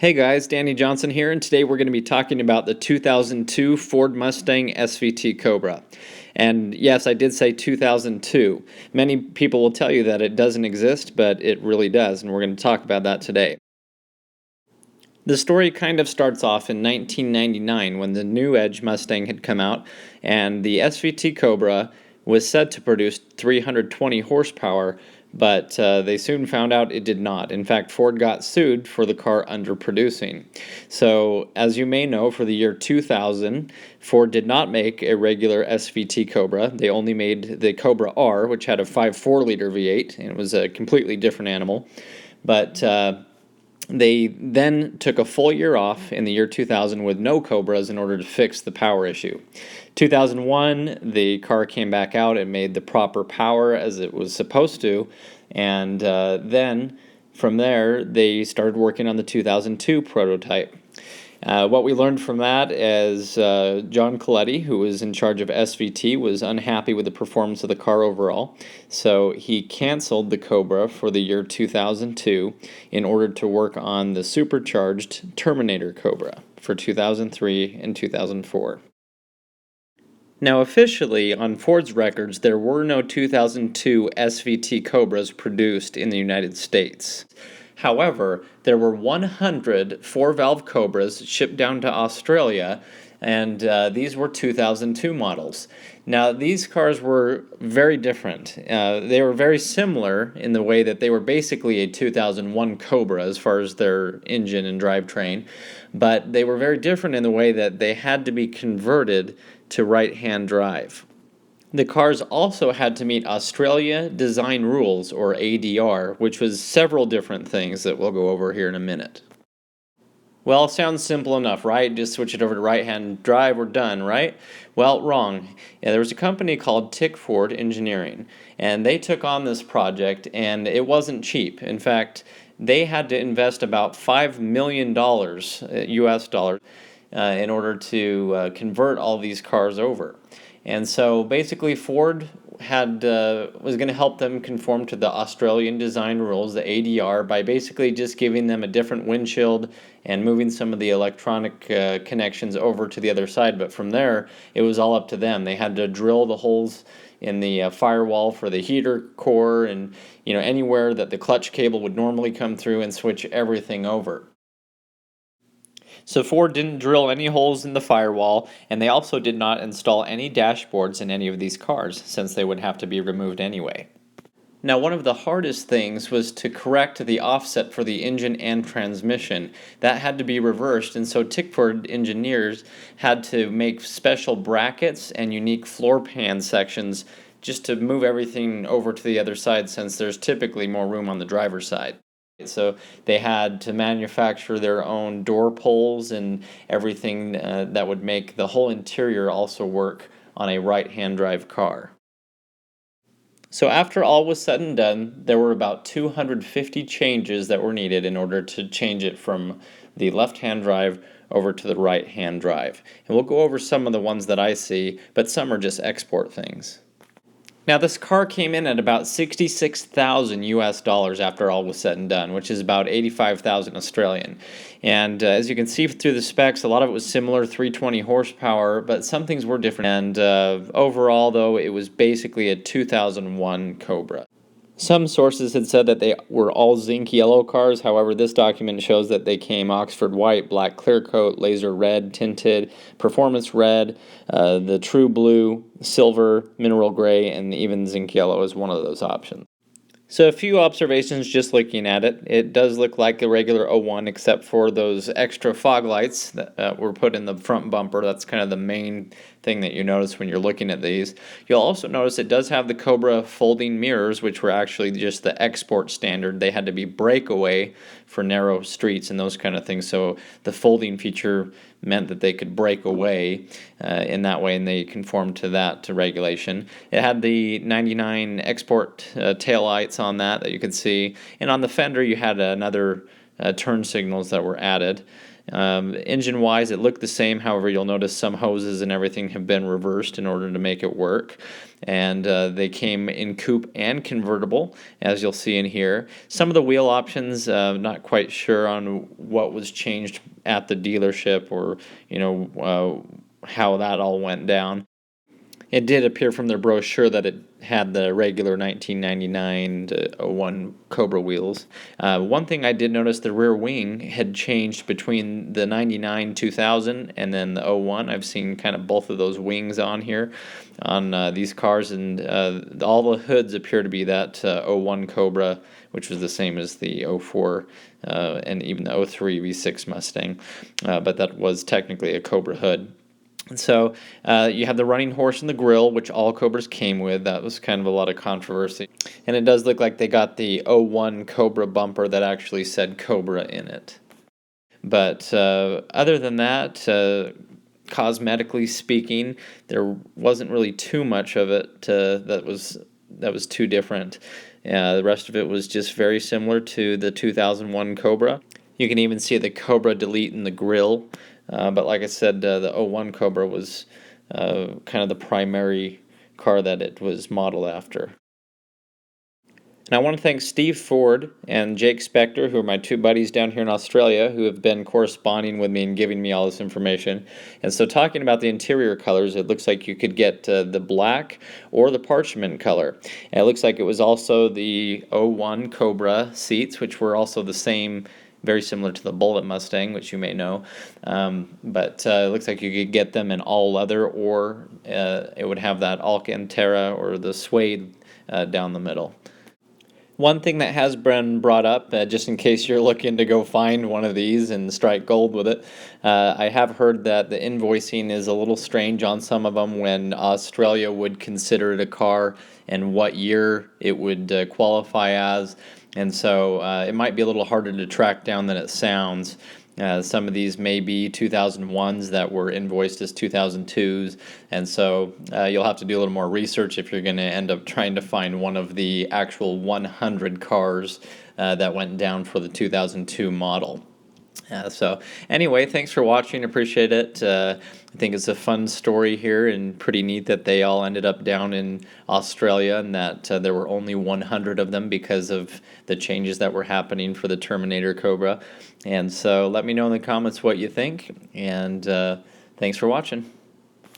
Hey guys, Danny Johnson here, and today we're going to be talking about the 2002 Ford Mustang SVT Cobra. And yes, I did say 2002. Many people will tell you that it doesn't exist, but it really does, and we're going to talk about that today. The story kind of starts off in 1999 when the new Edge Mustang had come out, and the SVT Cobra was said to produce 320 horsepower, but they soon found out it did not. In fact, Ford got sued for the car underproducing. So, as you may know, for the year 2000, Ford did not make a regular SVT Cobra. They only made the Cobra R, which had a 5.4 liter V8, and it was a completely different animal. But they then took a full year off in the year 2000 with no Cobras in order to fix the power issue. 2001, the car came back out and made the proper power as it was supposed to, and then from there they started working on the 2002 prototype. What we learned from that is John Coletti, who was in charge of SVT, was unhappy with the performance of the car overall, so he canceled the Cobra for the year 2002 in order to work on the supercharged Terminator Cobra for 2003 and 2004. Now, officially, on Ford's records, there were no 2002 SVT Cobras produced in the United States. However, there were 100 four-valve Cobras shipped down to Australia, and these were 2002 models. Now, these cars were very different. They were very similar in the way that they were basically a 2001 Cobra as far as their engine and drivetrain, but they were very different in the way that they had to be converted to right-hand drive. The cars also had to meet Australia Design Rules, or ADR, which was several different things that we'll go over here in a minute. Well, sounds simple enough, right? Just switch it over to right-hand drive, we're done, right? Well, wrong. Yeah, there was a company called Tickford Engineering, and they took on this project, and it wasn't cheap. In fact, they had to invest about $5 million US dollars in order to convert all these cars over. And so basically Ford was going to help them conform to the Australian design rules, the ADR, by basically just giving them a different windshield and moving some of the electronic connections over to the other side. But from there, it was all up to them. They had to drill the holes in the firewall for the heater core and anywhere that the clutch cable would normally come through and switch everything over. So Ford didn't drill any holes in the firewall, and they also did not install any dashboards in any of these cars, since they would have to be removed anyway. Now, one of the hardest things was to correct the offset for the engine and transmission. That had to be reversed, and so Tickford engineers had to make special brackets and unique floor pan sections just to move everything over to the other side, since there's typically more room on the driver's side. So they had to manufacture their own door pulls and everything that would make the whole interior also work on a right-hand drive car. So after all was said and done, there were about 250 changes that were needed in order to change it from the left-hand drive over to the right-hand drive. And we'll go over some of the ones that I see, but some are just export things. Now, this car came in at about 66,000 US dollars after all was said and done, which is about 85,000 Australian. And as you can see through the specs, a lot of it was similar, 320 horsepower, but some things were different. And overall, though, it was basically a 2001 Cobra. Some sources had said that they were all zinc yellow cars. However, this document shows that they came Oxford white, black clear coat, laser red, tinted, performance red, the true blue, silver, mineral gray, and even zinc yellow is one of those options. So a few observations just looking at it. It does look like a regular 01 except for those extra fog lights that were put in the front bumper. That's kind of the main thing that you notice when you're looking at these. You'll also notice it does have the Cobra folding mirrors, which were actually just the export standard. They had to be breakaway for narrow streets and those kind of things. So the folding feature meant that they could break away in that way, and they conformed to that, to regulation. It had the 99 export taillights on that you could see, and on the fender you had another turn signals that were added. Engine-wise, it looked the same. However, you'll notice some hoses and everything have been reversed in order to make it work. And they came in coupe and convertible, as you'll see in here. Some of the wheel options, not quite sure on what was changed at the dealership, or how that all went down. It did appear from their brochure that it had the regular 1999 to '01 Cobra wheels. One thing I did notice, the rear wing had changed between the 99 2000 and then the '01. I've seen kind of both of those wings on here on these cars, and all the hoods appear to be that '01 Cobra, which was the same as the '04 and even the '03 V6 Mustang, but that was technically a Cobra hood. And so you have the running horse and the grill, which all Cobras came with. That was kind of a lot of controversy. And it does look like they got the '01 Cobra bumper that actually said Cobra in it. But other than that, cosmetically speaking, there wasn't really too much of it that was too different. The rest of it was just very similar to the 2001 Cobra. You can even see the Cobra delete in the grill. But like I said, the '01 Cobra was kind of the primary car that it was modeled after. And I want to thank Steve Ford and Jake Spector, who are my two buddies down here in Australia, who have been corresponding with me and giving me all this information. And so, talking about the interior colors, it looks like you could get the black or the parchment color. And it looks like it was also the '01 Cobra seats, which were also the same, very similar to the Bullet Mustang, which you may know. But it looks like you could get them in all leather, or it would have that Alcantara or the suede down the middle. One thing that has been brought up, just in case you're looking to go find one of these and strike gold with it, I have heard that the invoicing is a little strange on some of them when Australia would consider it a car and what year it would qualify as. And so it might be a little harder to track down than it sounds. Some of these may be 2001s that were invoiced as 2002s, and so you'll have to do a little more research if you're going to end up trying to find one of the actual 100 cars that went down for the 2002 model. So anyway, thanks for watching. Appreciate it. I think it's a fun story here, and pretty neat that they all ended up down in Australia, and that there were only 100 of them because of the changes that were happening for the Terminator Cobra. And so let me know in the comments what you think, and thanks for watching.